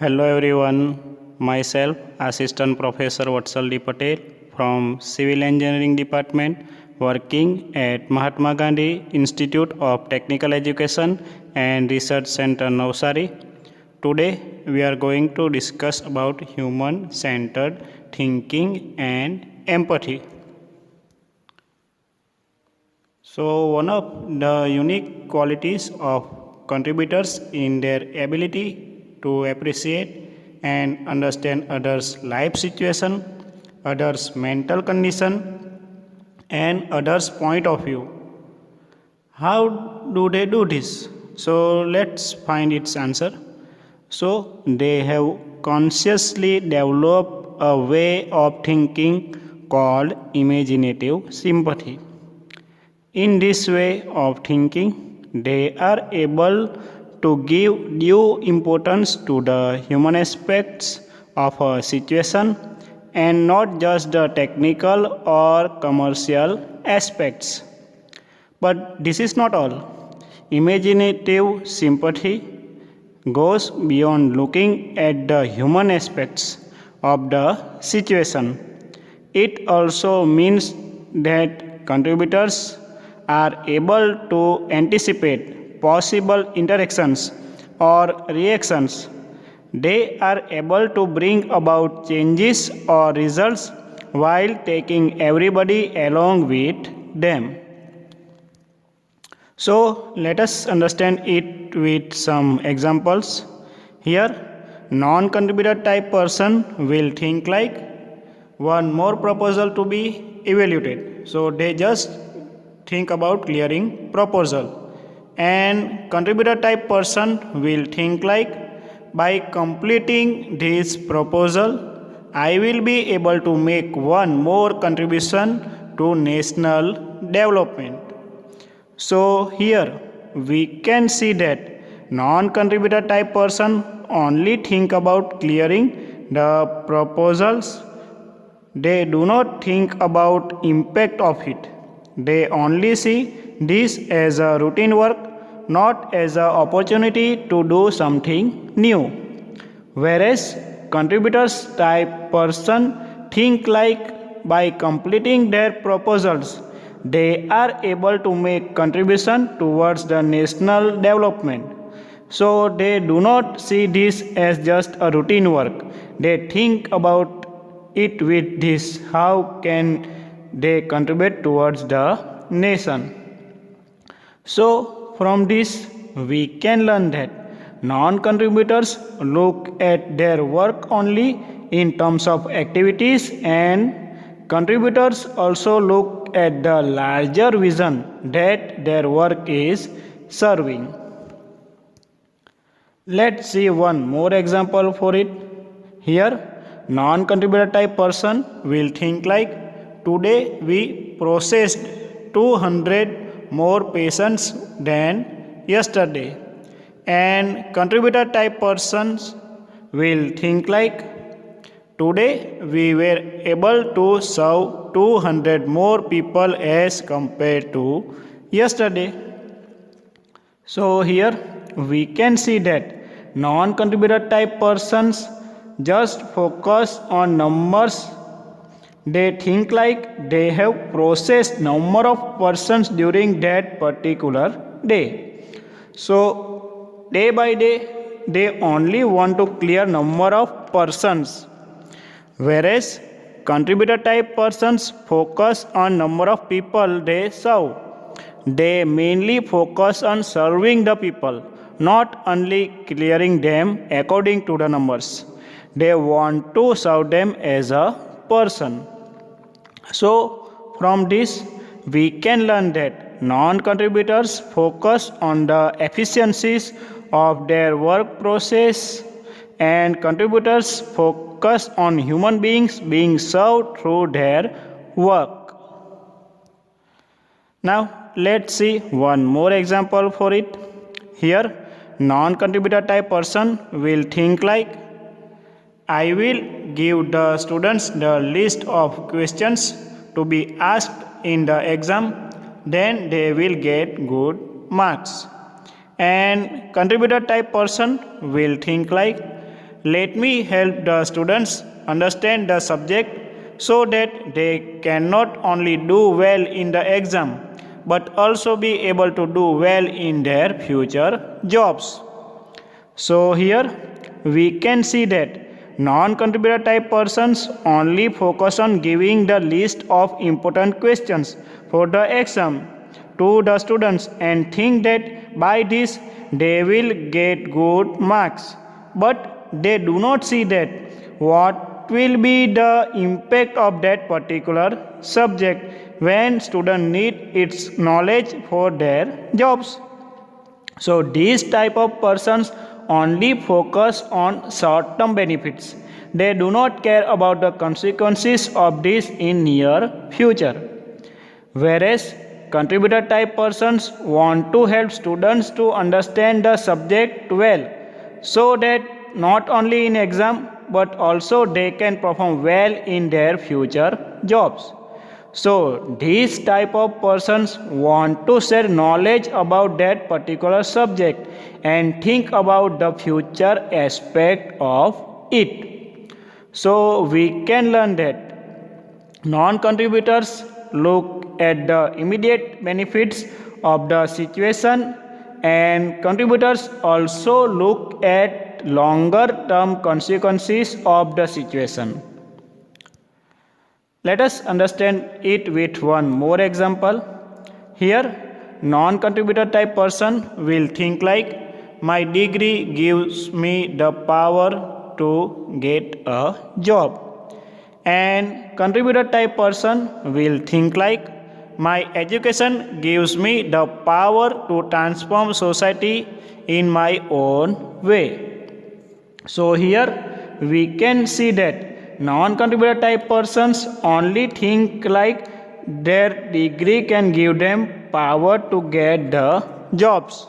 Hello everyone, myself Assistant Professor Vatsal D. Patel from Civil Engineering Department working at Mahatma Gandhi Institute of Technical Education and Research Center Navsari. Today we are going to discuss about human-centered thinking and empathy. So one of the unique qualities of contributors in their ability to appreciate and understand others' life situation, others' mental condition, and others' point of view. How do they do this? So let's find its answer. So they have consciously developed a way of thinking called imaginative sympathy. In this way of thinking, they are able to give due importance to the human aspects of a situation and not just the technical or commercial aspects. But this is not all. Imaginative sympathy goes beyond looking at the human aspects of the situation. It also means that contributors are able to anticipate possible interactions or reactions. They are able to bring about changes or results while taking everybody along with them. So let us understand it with some examples. Here, non-contributor type person will think like one more proposal to be evaluated. So they just think about clearing proposal. And contributor type person will think like by completing this proposal, I will be able to make one more contribution to national development. So here we can see that non-contributor type person only think about clearing the proposals. They do not think about impact of it. They only see this as a routine work, not as an opportunity to do something new. Whereas contributors type person think like by completing their proposals, they are able to make contribution towards the national development. So they do not see this as just a routine work. They think about it with this, how can they contribute towards the nation. So from this we can learn that non-contributors look at their work only in terms of activities and contributors also look at the larger vision that their work is serving. Let's see one more example for it. Here, non-contributor type person will think like today we processed 200 more patients than yesterday, and contributor type persons will think like today we were able to serve 200 more people as compared to yesterday. So here we can see that non-contributor type persons just focus on numbers. They think like they have processed number of persons during that particular day. So day by day they only want to clear number of persons. Whereas contributor type persons focus on number of people they serve. They mainly focus on serving the people, not only clearing them according to the numbers. They want to serve them as a person. So from this we can learn that non-contributors focus on the efficiencies of their work process and contributors focus on human beings being served through their work. Now let's see one more example for it. Here non-contributor type person will think like I will give the students the list of questions to be asked in the exam, then they will get good marks. And contributor type person will think like Let me help the students understand the subject so that they can not only do well in the exam but also be able to do well in their future jobs. So here we can see that non-contributor type persons only focus on giving the list of important questions for the exam to the students and think that by this they will get good marks. But they do not see that what will be the impact of that particular subject when students need its knowledge for their jobs. So these type of persons only focus on short-term benefits. They do not care about the consequences of this in near future. Whereas contributor type persons want to help students to understand the subject well so that not only in exam but also they can perform well in their future jobs. So these type of persons want to share knowledge about that particular subject and think about the future aspect of it. So we can learn that non-contributors look at the immediate benefits of the situation and contributors also look at longer term consequences of the situation. Let us understand it with one more example. Here, non-contributor type person will think like, my degree gives me the power to get a job. And contributor type person will think like, my education gives me the power to transform society in my own way. So here we can see that non-contributor type persons only think like their degree can give them power to get the jobs.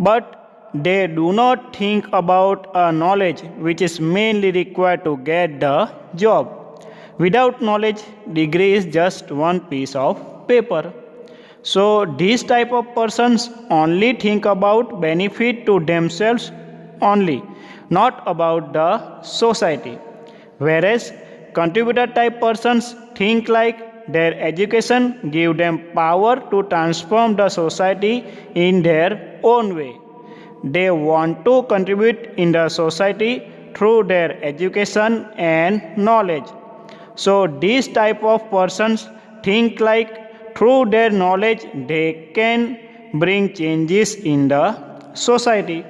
But they do not think about a knowledge which is mainly required to get the job. Without knowledge, degree is just one piece of paper. So these type of persons only think about benefit to themselves only, not about the society. Whereas contributor type persons think like their education give them power to transform the society in their own way. They want to contribute in the society through their education and knowledge. So these type of persons think like through their knowledge they can bring changes in the society.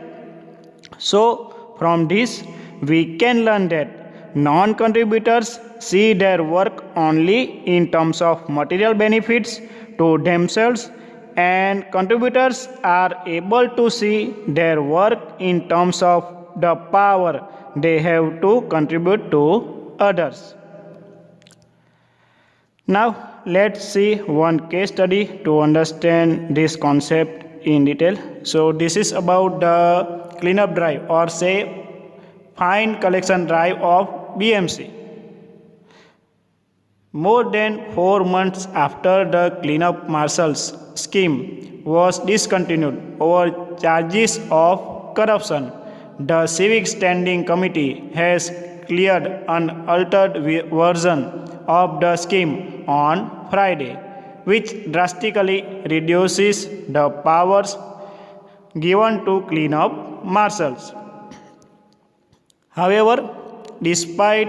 So from this we can learn that non-contributors see their work only in terms of material benefits to themselves and contributors are able to see their work in terms of the power they have to contribute to others. Now let's see one case study to understand this concept in detail. So this is about the cleanup drive or say fine collection drive of BMC. More than 4 months after the cleanup marshals scheme was discontinued over charges of corruption, the Civic Standing Committee has cleared an altered version of the scheme on Friday, which drastically reduces the powers given to cleanup marshals. However, despite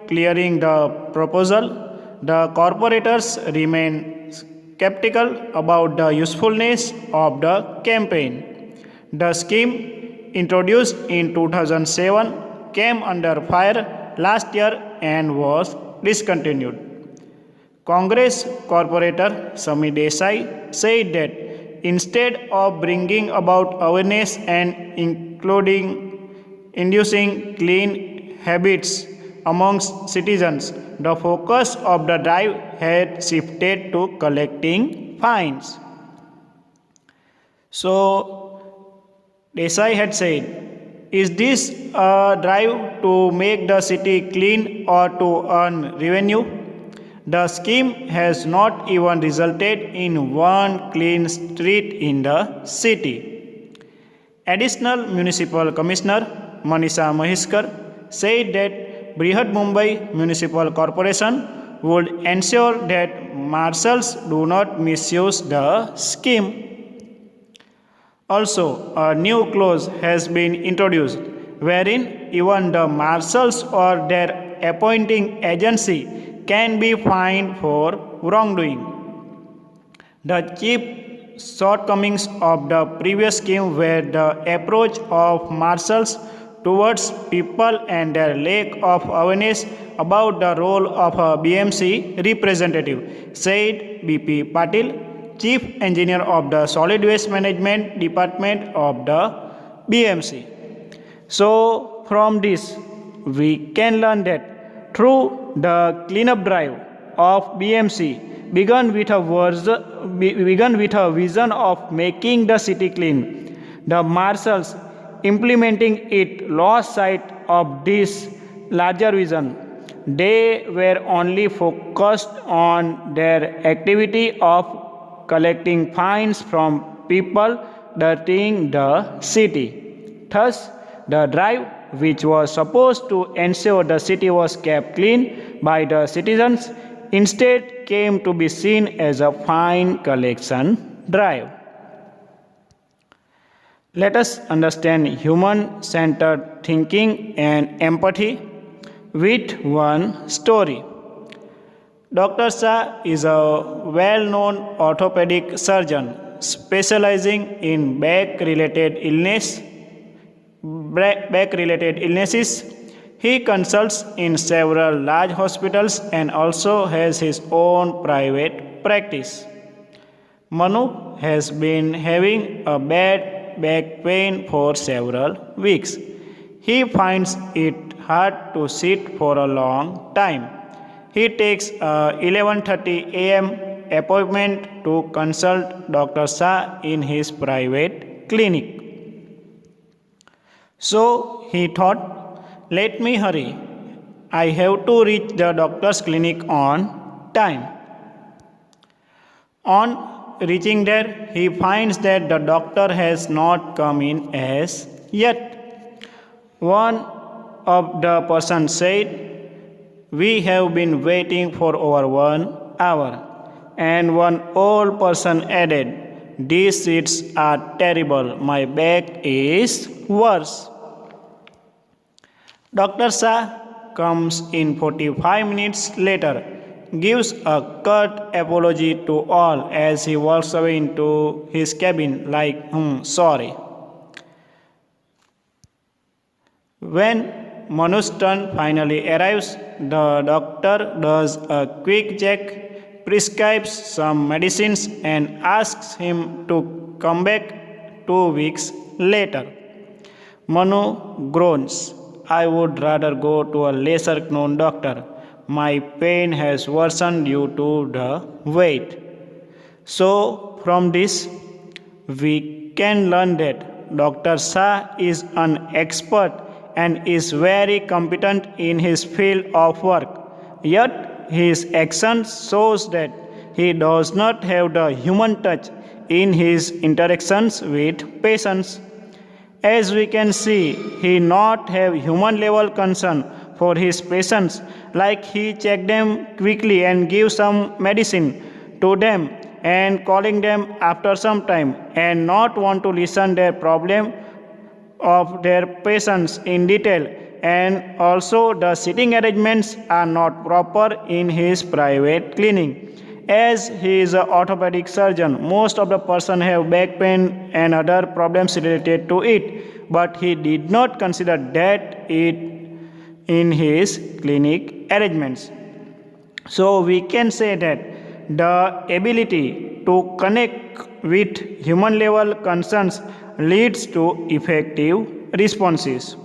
clearing the proposal, the corporators remain skeptical about the usefulness of the campaign. The scheme, introduced in 2007, came under fire last year and was discontinued. Congress Corporator Sami Desai said that instead of bringing about awareness and inducing clean habits amongst citizens, the focus of the drive had shifted to collecting fines. So, Desai had said, is this a drive to make the city clean or to earn revenue? The scheme has not even resulted in one clean street in the city. Additional Municipal Commissioner Manisha Maheskar said that Brihat Mumbai Municipal Corporation would ensure that marshals do not misuse the scheme. Also, a new clause has been introduced wherein even the marshals or their appointing agency can be fined for wrongdoing. The chief shortcomings of the previous scheme were the approach of marshals towards people and their lack of awareness about the role of a BMC representative, said BP Patil, Chief Engineer of the Solid Waste Management Department of the BMC. So, from this, we can learn that through the cleanup drive of BMC began with a vision of making the city clean. The marshals implementing it lost sight of this larger vision. They were only focused on their activity of collecting fines from people dirtying the city. Thus, the drive, which was supposed to ensure the city was kept clean by the citizens, instead came to be seen as a fine collection drive. Let us understand human-centered thinking and empathy with one story. Dr. Shah is a well-known orthopedic surgeon specializing in back-related illnesses. He consults in several large hospitals and also has his own private practice. Manu has been having a bad back pain for several weeks. He finds it hard to sit for a long time. He takes a 11:30 a.m. appointment to consult Dr. Shah in his private clinic. So he thought, let me hurry. I have to reach the doctor's clinic on time. On reaching there, he finds that the doctor has not come in as yet. One of the persons said, we have been waiting for over 1 hour. And one old person added, these seats are terrible. My back is worse. Dr. Shah comes in 45 minutes later, gives a curt apology to all as he walks away into his cabin like, sorry. When Manu's turn finally arrives, the doctor does a quick check, prescribes some medicines and asks him to come back 2 weeks later. Manu groans, I would rather go to a lesser known doctor. My pain has worsened due to the wait. So, from this, we can learn that Dr. Shah is an expert and is very competent in his field of work. Yet, his actions shows that he does not have the human touch in his interactions with patients. As we can see, he not have human level concern for his patients, like he check them quickly and give some medicine to them and calling them after some time and not want to listen their problem of their patients in detail, and also the sitting arrangements are not proper in his private clinic. As he is an orthopedic surgeon, most of the person have back pain and other problems related to it, but he did not consider that it in his clinic arrangements. So we can say that the ability to connect with human level concerns leads to effective responses.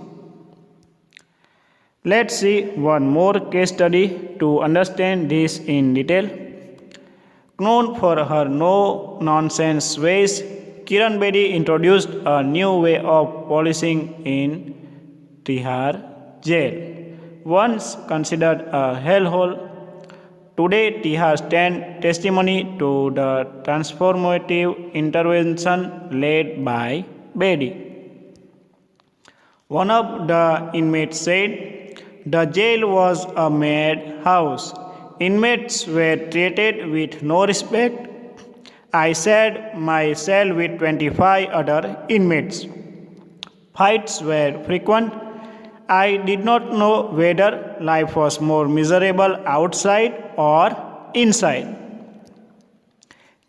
Let's see one more case study to understand this in detail. Known for her no-nonsense ways, Kiran Bedi introduced a new way of policing in Tihar jail. Once considered a hellhole, today Tihar stands testimony to the transformative intervention led by Bedi. One of the inmates said, The jail was a madhouse. Inmates were treated with no respect. I shared my cell with 25 other inmates. Fights were frequent. I did not know whether life was more miserable outside or inside.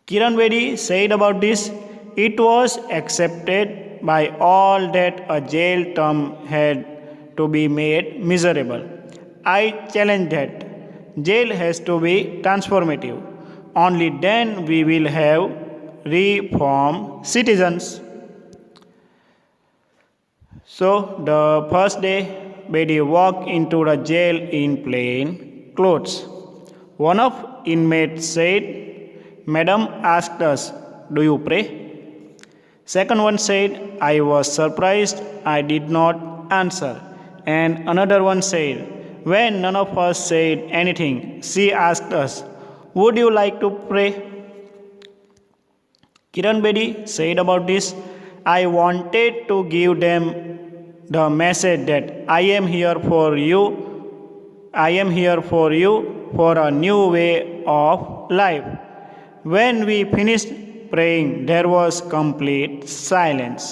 Kiran Bedi said about this, it was accepted by all that a jail term had to be made miserable. I challenge that. Jail has to be transformative. Only then we will have reformed citizens. So the first day, Bedi walked into the jail in plain clothes. One of inmates said, "Madam asked us, do you pray?" Second one said, "I was surprised I did not answer." And another one said, "When none of us said anything, she asked us, 'Would you like to pray?'" Kiran Bedi said about this, "I wanted to give them the message that I am here for you. I am here for you for a new way of life." When we finished praying, there was complete silence.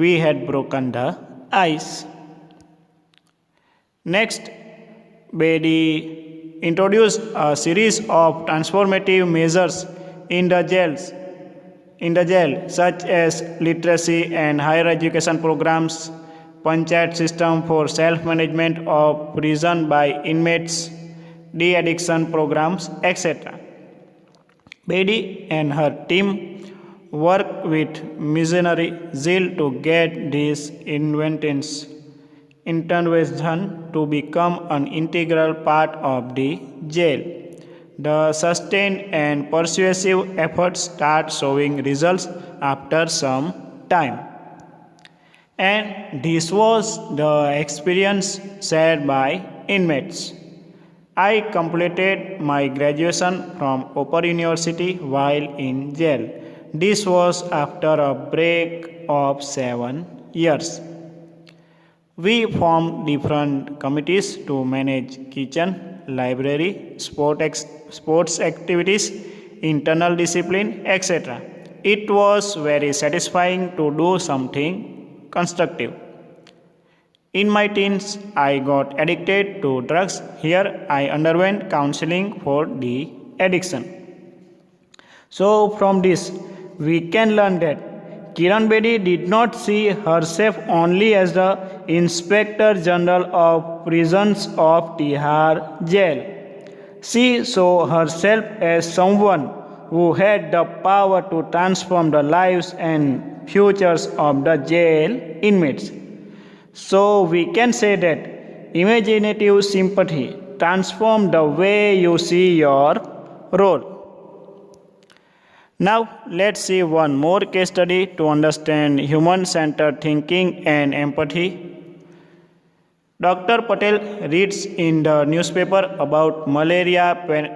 We had broken the ice. Next, Bedi introduced a series of transformative measures in the jail, such as literacy and higher education programs, panchayat system for self-management of prison by inmates, de-addiction programs, etc. Bedi and her team worked with missionary zeal to get these intervention to become an integral part of the jail. The sustained and persuasive efforts start showing results after some time. And this was the experience shared by inmates. I completed my graduation from Open University while in jail. This was after a break of 7 years. We formed different committees to manage kitchen, library, sports activities, internal discipline, etc. It was very satisfying to do something constructive. In my teens, I got addicted to drugs. Here, I underwent counseling for the addiction. So, from this, we can learn that Kiran Bedi did not see herself only as the Inspector General of Prisons of Tihar Jail. She saw herself as someone who had the power to transform the lives and futures of the jail inmates. So we can say that imaginative sympathy transforms the way you see your role. Now let's see one more case study to understand human-centered thinking and empathy. Dr. Patel reads in the newspaper about malaria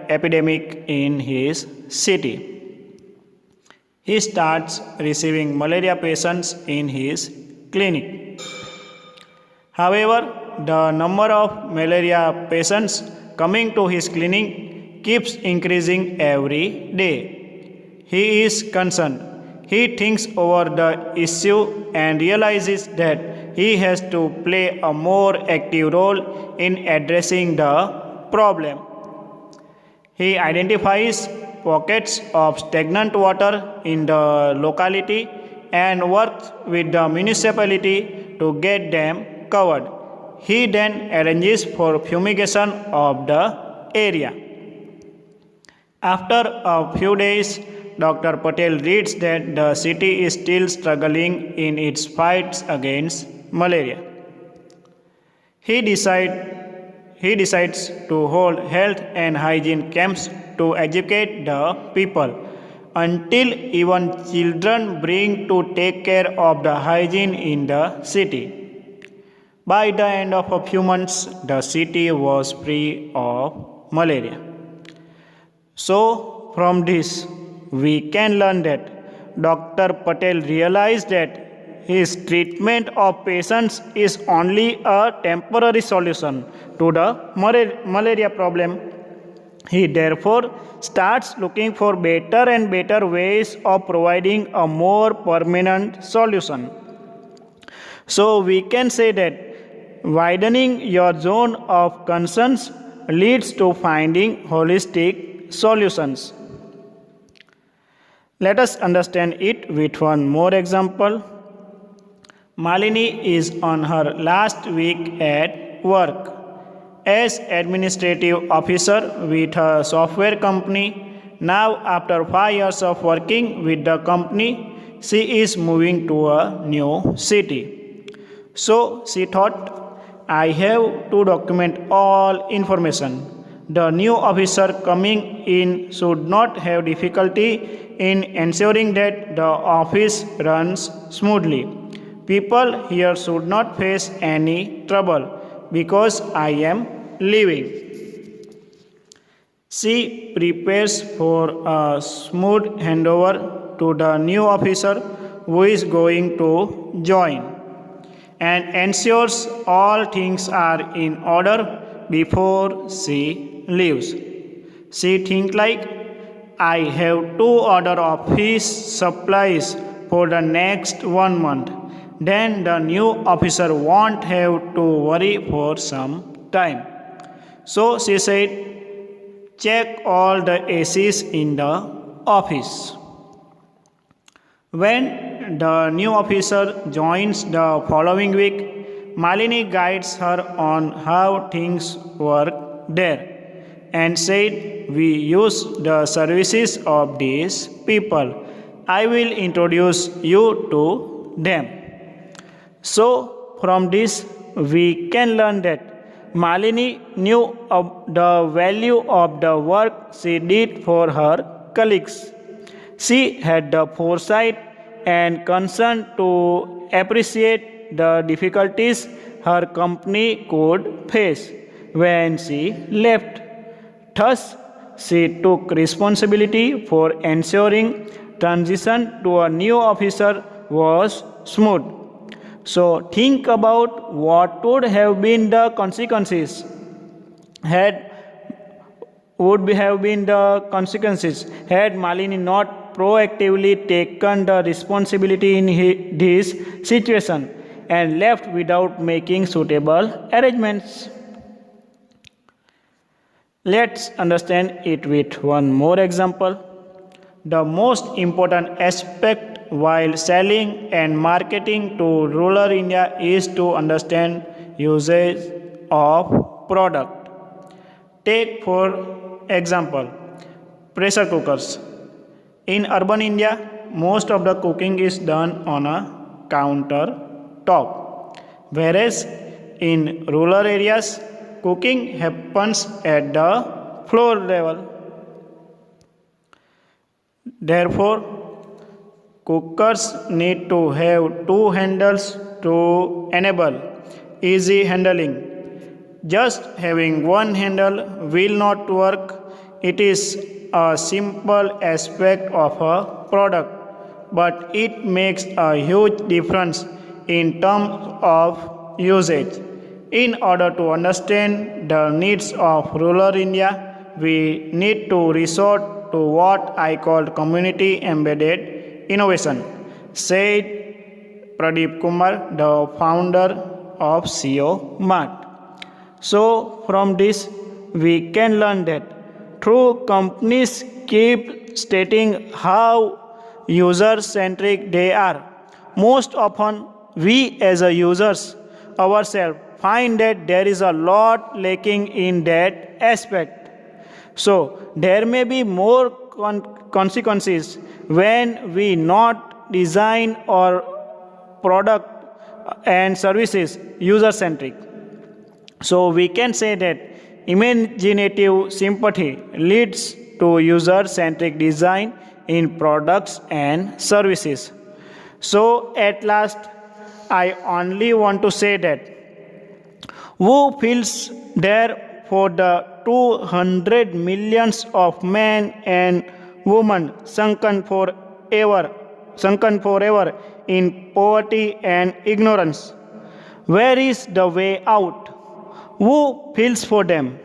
epidemic in his city. He starts receiving malaria patients in his clinic. However, the number of malaria patients coming to his clinic keeps increasing every day. He is concerned. He thinks over the issue and realizes that he has to play a more active role in addressing the problem. He identifies pockets of stagnant water in the locality and works with the municipality to get them covered. He then arranges for fumigation of the area. After a few days, Dr. Patel reads that the city is still struggling in its fights against malaria. He decides to hold health and hygiene camps to educate the people until even children bring to take care of the hygiene in the city. By the end of a few months, the city was free of malaria. So, from this, we can learn that Dr. Patel realized that his treatment of patients is only a temporary solution to the malaria problem. He therefore starts looking for better and better ways of providing a more permanent solution. So we can say that widening your zone of concerns leads to finding holistic solutions. Let us understand it with one more example. Malini is on her last week at work. As administrative officer with a software company, now after 5 years of working with the company, she is moving to a new city. So she thought, I have to document all information. The new officer coming in should not have difficulty in ensuring that the office runs smoothly. People here should not face any trouble because I am leaving. She prepares for a smooth handover to the new officer who is going to join and ensures all things are in order before she leaves. She thinks like, I have to order office supplies for the next 1 month. Then the new officer won't have to worry for some time. So she said, check all the ACs in the office. When the new officer joins the following week, Malini guides her on how things work there and said, we use the services of these people. I will introduce you to them. So from this we can learn that Malini knew of the value of the work she did for her colleagues. She had the foresight and concern to appreciate the difficulties her company could face when she left. Thus, she took responsibility for ensuring transition to a new officer was smooth. So think about what would have been the consequences had Malini not proactively taken the responsibility in this situation and left without making suitable arrangements. Let's understand it with one more example. The most important aspect while selling and marketing to rural India is to understand usage of product. Take for example, pressure cookers. In urban India, most of the cooking is done on a counter top, whereas in rural areas, cooking happens at the floor level. Therefore, cookers need to have two handles to enable easy handling. Just having one handle will not work. It is a simple aspect of a product, but it makes a huge difference in terms of usage. In order to understand the needs of rural India, we need to resort to what I call community embedded innovation, said Pradeep Kumar, the founder of CEO-MART. So from this we can learn that through companies keep stating how user-centric they are, most often we as a users ourselves find that there is a lot lacking in that aspect. So there may be more consequences when we not design our product and services user-centric. So we can say that imaginative sympathy leads to user-centric design in products and services. So at last, I only want to say that who feels there for the 200 millions of men and women sunken forever in poverty and ignorance. Where is the way out? Who feels for them?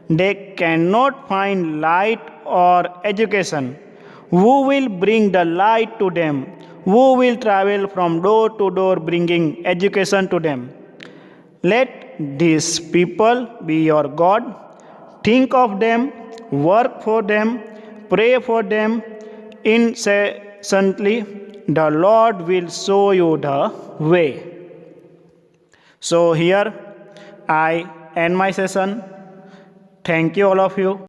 They cannot find light or education. Who will bring the light to them? Who will travel from door to door bringing education to them? Let these people be your God. Think of them, work for them, pray for them incessantly. The Lord will show you the way. So, here I end my session. Thank you, all of you.